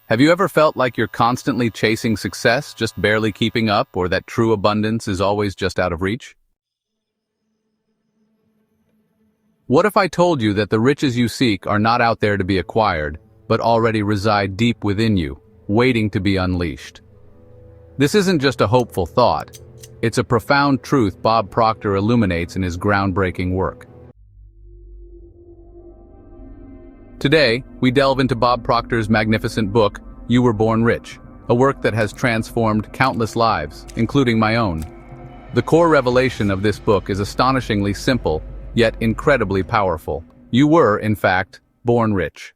Have you ever felt like you're constantly chasing success, just barely keeping up, or that true abundance is always just out of reach? What if I told you that the riches you seek are not out there to be acquired, but already reside deep within you, waiting to be unleashed? This isn't just a hopeful thought. It's a profound truth Bob Proctor illuminates in his groundbreaking work. Today, we delve into Bob Proctor's magnificent book, You Were Born Rich, a work that has transformed countless lives, including my own. The core revelation of this book is astonishingly simple, yet incredibly powerful. You were, in fact, born rich.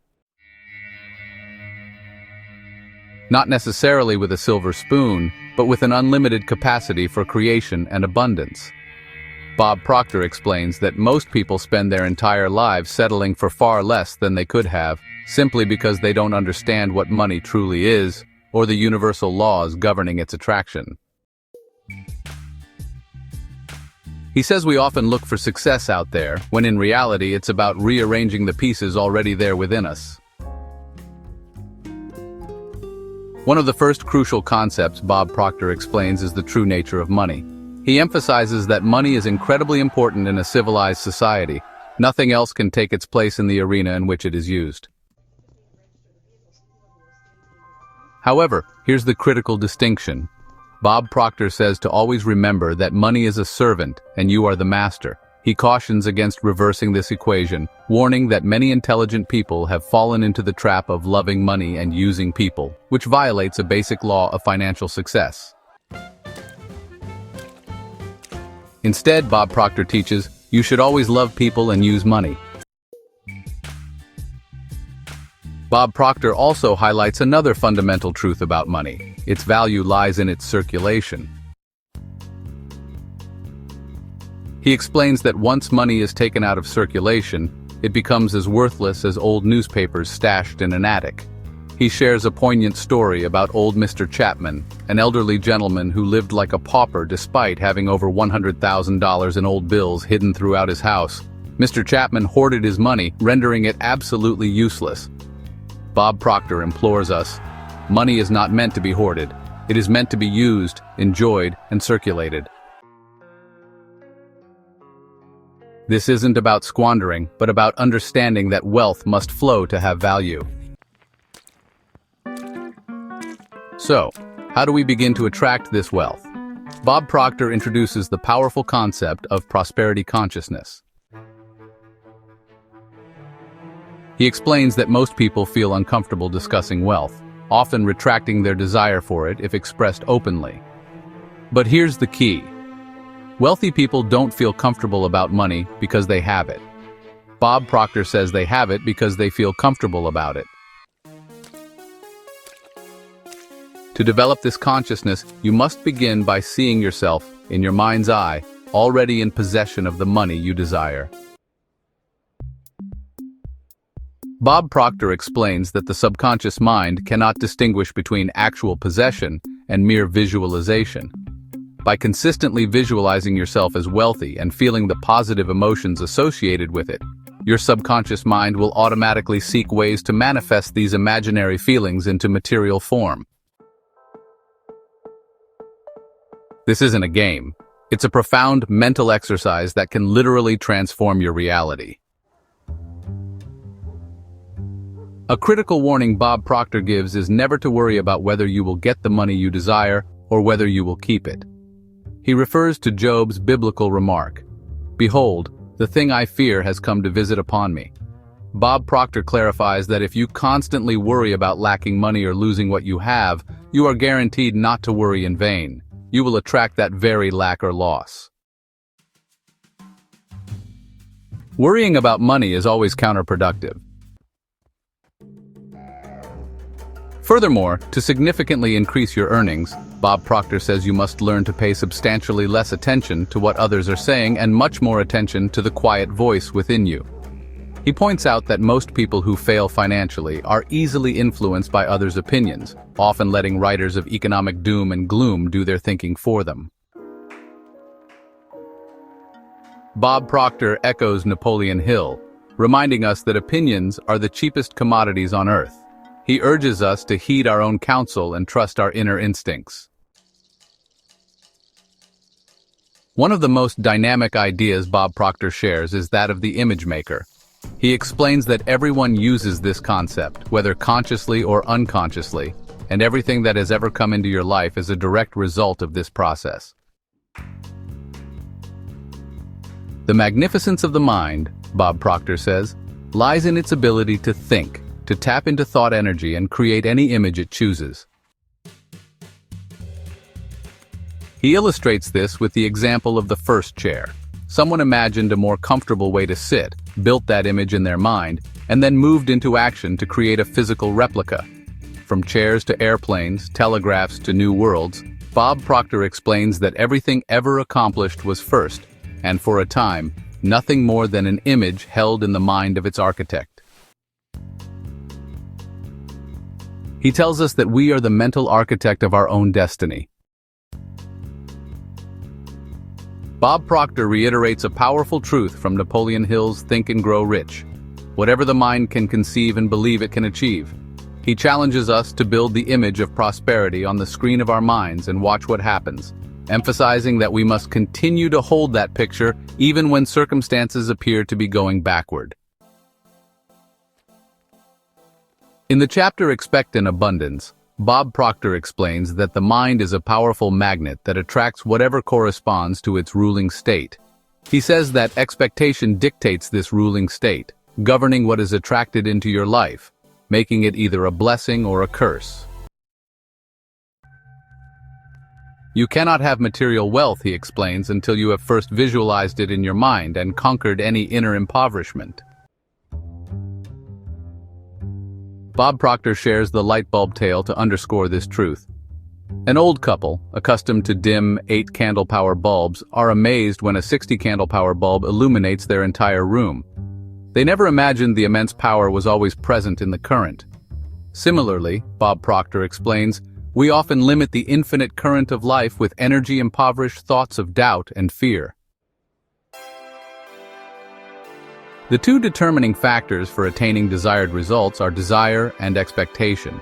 Not necessarily with a silver spoon, but with an unlimited capacity for creation and abundance. Bob Proctor explains that most people spend their entire lives settling for far less than they could have, simply because they don't understand what money truly is, or the universal laws governing its attraction. He says we often look for success out there, when in reality it's about rearranging the pieces already there within us. One of the first crucial concepts Bob Proctor explains is the true nature of money. He emphasizes that money is incredibly important in a civilized society. Nothing else can take its place in the arena in which it is used. However, here's the critical distinction. Bob Proctor says to always remember that money is a servant and you are the master. He cautions against reversing this equation, warning that many intelligent people have fallen into the trap of loving money and using people, which violates a basic law of financial success. Instead, Bob Proctor teaches, you should always love people and use money. Bob Proctor also highlights another fundamental truth about money. Its value lies in its circulation. He explains that once money is taken out of circulation, it becomes as worthless as old newspapers stashed in an attic. He shares a poignant story about old Mr. Chapman, an elderly gentleman who lived like a pauper despite having over $100,000 in old bills hidden throughout his house. Mr. Chapman hoarded his money, rendering it absolutely useless. Bob Proctor implores us, money is not meant to be hoarded. It is meant to be used, enjoyed, and circulated. This isn't about squandering, but about understanding that wealth must flow to have value. So, how do we begin to attract this wealth? Bob Proctor introduces the powerful concept of prosperity consciousness. He explains that most people feel uncomfortable discussing wealth, often retracting their desire for it if expressed openly. But here's the key. Wealthy people don't feel comfortable about money because they have it. Bob Proctor says they have it because they feel comfortable about it. To develop this consciousness, you must begin by seeing yourself, in your mind's eye, already in possession of the money you desire. Bob Proctor explains that the subconscious mind cannot distinguish between actual possession and mere visualization. By consistently visualizing yourself as wealthy and feeling the positive emotions associated with it, your subconscious mind will automatically seek ways to manifest these imaginary feelings into material form. This isn't a game. It's a profound mental exercise that can literally transform your reality. A critical warning Bob Proctor gives is never to worry about whether you will get the money you desire or whether you will keep it. He refers to Job's biblical remark, "Behold, the thing I fear has come to visit upon me." Bob Proctor clarifies that if you constantly worry about lacking money or losing what you have, you are guaranteed not to worry in vain. You will attract that very lack or loss. Worrying about money is always counterproductive. Furthermore, to significantly increase your earnings, Bob Proctor says you must learn to pay substantially less attention to what others are saying and much more attention to the quiet voice within you. He points out that most people who fail financially are easily influenced by others' opinions, often letting writers of economic doom and gloom do their thinking for them. Bob Proctor echoes Napoleon Hill, reminding us that opinions are the cheapest commodities on earth. He urges us to heed our own counsel and trust our inner instincts. One of the most dynamic ideas Bob Proctor shares is that of the image maker. He explains that everyone uses this concept, whether consciously or unconsciously, and everything that has ever come into your life is a direct result of this process. The magnificence of the mind, Bob Proctor says, lies in its ability to think, to tap into thought energy and create any image it chooses. He illustrates this with the example of the first chair. Someone imagined a more comfortable way to sit, built that image in their mind, and then moved into action to create a physical replica. From chairs to airplanes, telegraphs to new worlds, Bob Proctor explains that everything ever accomplished was first, and for a time, nothing more than an image held in the mind of its architect. He tells us that we are the mental architect of our own destiny. Bob Proctor reiterates a powerful truth from Napoleon Hill's Think and Grow Rich. Whatever the mind can conceive and believe it can achieve. He challenges us to build the image of prosperity on the screen of our minds and watch what happens, emphasizing that we must continue to hold that picture even when circumstances appear to be going backward. In the chapter Expect an Abundance, Bob Proctor explains that the mind is a powerful magnet that attracts whatever corresponds to its ruling state. He says that expectation dictates this ruling state, governing what is attracted into your life, making it either a blessing or a curse. You cannot have material wealth, he explains, until you have first visualized it in your mind and conquered any inner impoverishment. Bob Proctor shares the Lightbulb Tale to underscore this truth. An old couple, accustomed to dim 8-candle-power bulbs, are amazed when a 60-candle-power bulb illuminates their entire room. They never imagined the immense power was always present in the current. Similarly, Bob Proctor explains, we often limit the infinite current of life with energy-impoverished thoughts of doubt and fear. The two determining factors for attaining desired results are desire and expectation.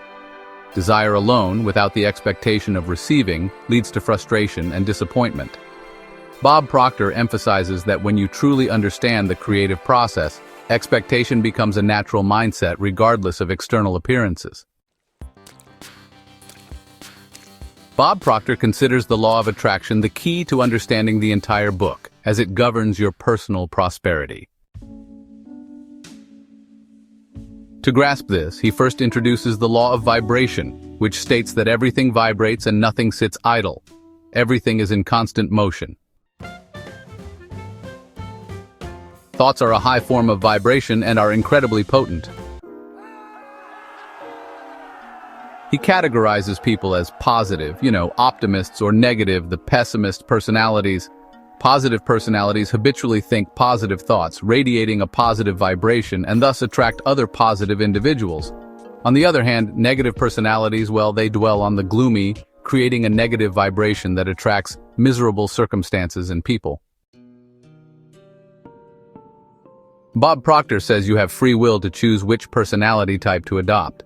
Desire alone, without the expectation of receiving, leads to frustration and disappointment. Bob Proctor emphasizes that when you truly understand the creative process, expectation becomes a natural mindset regardless of external appearances. Bob Proctor considers the law of attraction the key to understanding the entire book, as it governs your personal prosperity. To grasp this, he first introduces the law of vibration, which states that everything vibrates and nothing sits idle. Everything is in constant motion. Thoughts are a high form of vibration and are incredibly potent. He categorizes people as positive, optimists, or negative, the pessimist personalities. Positive personalities habitually think positive thoughts, radiating a positive vibration, and thus attract other positive individuals. On the other hand, negative personalities, they dwell on the gloomy, creating a negative vibration that attracts miserable circumstances and people. Bob Proctor says you have free will to choose which personality type to adopt.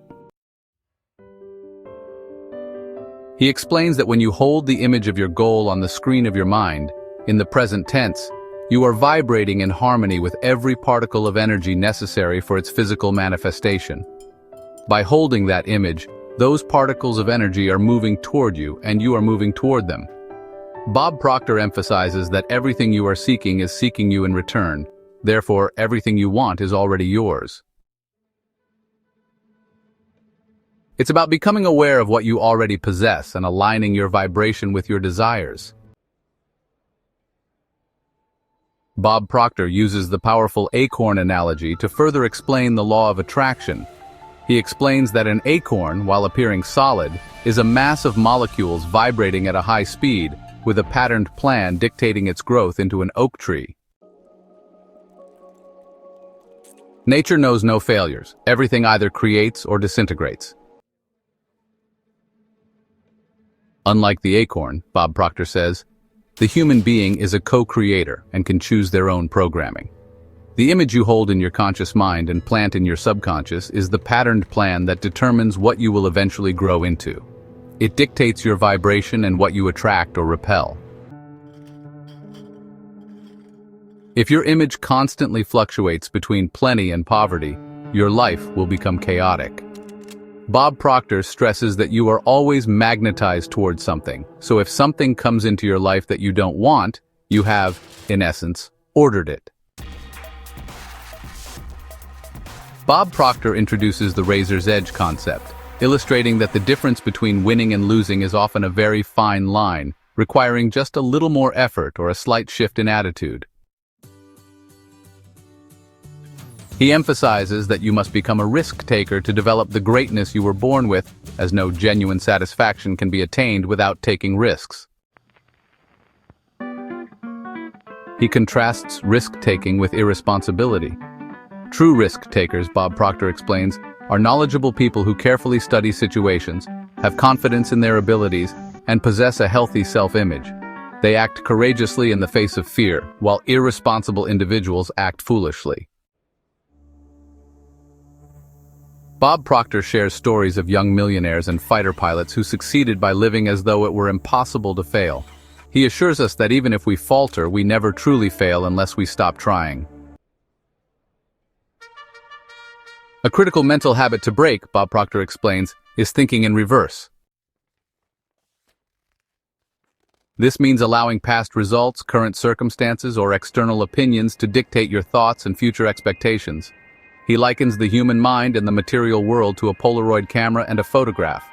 He explains that when you hold the image of your goal on the screen of your mind, in the present tense, you are vibrating in harmony with every particle of energy necessary for its physical manifestation. By holding that image, those particles of energy are moving toward you and you are moving toward them. Bob Proctor emphasizes that everything you are seeking is seeking you in return. Therefore, everything you want is already yours. It's about becoming aware of what you already possess and aligning your vibration with your desires. Bob Proctor uses the powerful Acorn Analogy to further explain the law of attraction. He explains that an acorn, while appearing solid, is a mass of molecules vibrating at a high speed, with a patterned plan dictating its growth into an oak tree. Nature knows no failures. Everything either creates or disintegrates. Unlike the acorn, Bob Proctor says, the human being is a co-creator and can choose their own programming. The image you hold in your conscious mind and plant in your subconscious is the patterned plan that determines what you will eventually grow into. It dictates your vibration and what you attract or repel. If your image constantly fluctuates between plenty and poverty, your life will become chaotic. Bob Proctor stresses that you are always magnetized towards something, so if something comes into your life that you don't want, you have, in essence, ordered it. Bob Proctor introduces the razor's edge concept, illustrating that the difference between winning and losing is often a very fine line, requiring just a little more effort or a slight shift in attitude. He emphasizes that you must become a risk-taker to develop the greatness you were born with, as no genuine satisfaction can be attained without taking risks. He contrasts risk-taking with irresponsibility. True risk-takers, Bob Proctor explains, are knowledgeable people who carefully study situations, have confidence in their abilities, and possess a healthy self-image. They act courageously in the face of fear, while irresponsible individuals act foolishly. Bob Proctor shares stories of young millionaires and fighter pilots who succeeded by living as though it were impossible to fail. He assures us that even if we falter, we never truly fail unless we stop trying. A critical mental habit to break, Bob Proctor explains, is thinking in reverse. This means allowing past results, current circumstances, or external opinions to dictate your thoughts and future expectations. He likens the human mind and the material world to a Polaroid camera and a photograph.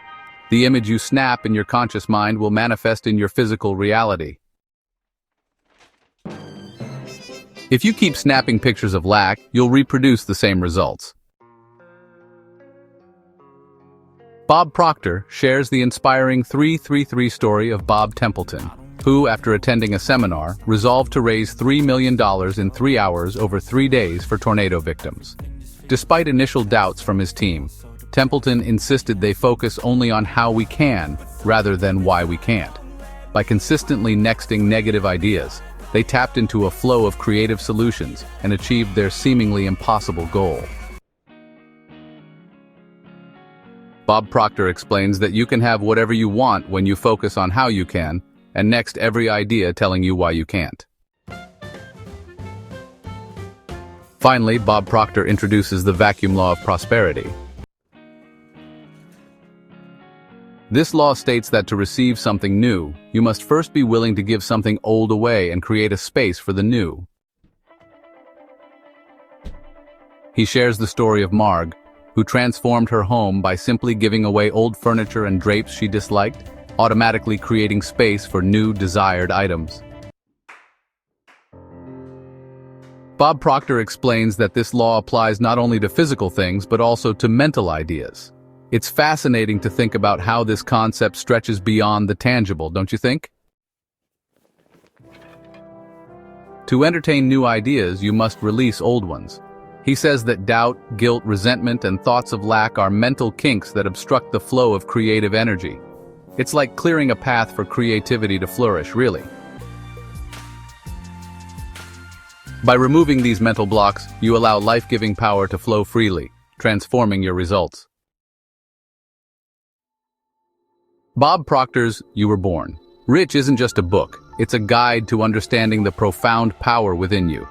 The image you snap in your conscious mind will manifest in your physical reality. If you keep snapping pictures of lack, you'll reproduce the same results. Bob Proctor shares the inspiring 333 story of Bob Templeton, who, after attending a seminar, resolved to raise $3 million in 3 hours over 3 days for tornado victims. Despite initial doubts from his team, Templeton insisted they focus only on how we can, rather than why we can't. By consistently nexting negative ideas, they tapped into a flow of creative solutions and achieved their seemingly impossible goal. Bob Proctor explains that you can have whatever you want when you focus on how you can, and next every idea telling you why you can't. Finally, Bob Proctor introduces the vacuum law of prosperity. This law states that to receive something new, you must first be willing to give something old away and create a space for the new. He shares the story of Marg, who transformed her home by simply giving away old furniture and drapes she disliked, automatically creating space for new desired items. Bob Proctor explains that this law applies not only to physical things but also to mental ideas. It's fascinating to think about how this concept stretches beyond the tangible, don't you think? To entertain new ideas, you must release old ones. He says that doubt, guilt, resentment, and thoughts of lack are mental kinks that obstruct the flow of creative energy. It's like clearing a path for creativity to flourish, really. By removing these mental blocks, you allow life-giving power to flow freely, transforming your results. Bob Proctor's You Were Born Rich isn't just a book, it's a guide to understanding the profound power within you.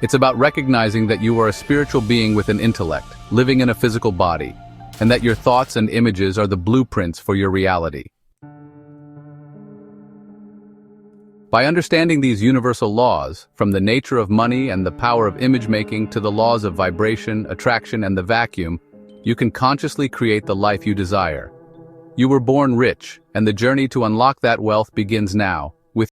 It's about recognizing that you are a spiritual being with an intellect, living in a physical body, and that your thoughts and images are the blueprints for your reality. By understanding these universal laws, from the nature of money and the power of image-making to the laws of vibration, attraction, and the vacuum, you can consciously create the life you desire. You were born rich, and the journey to unlock that wealth begins now.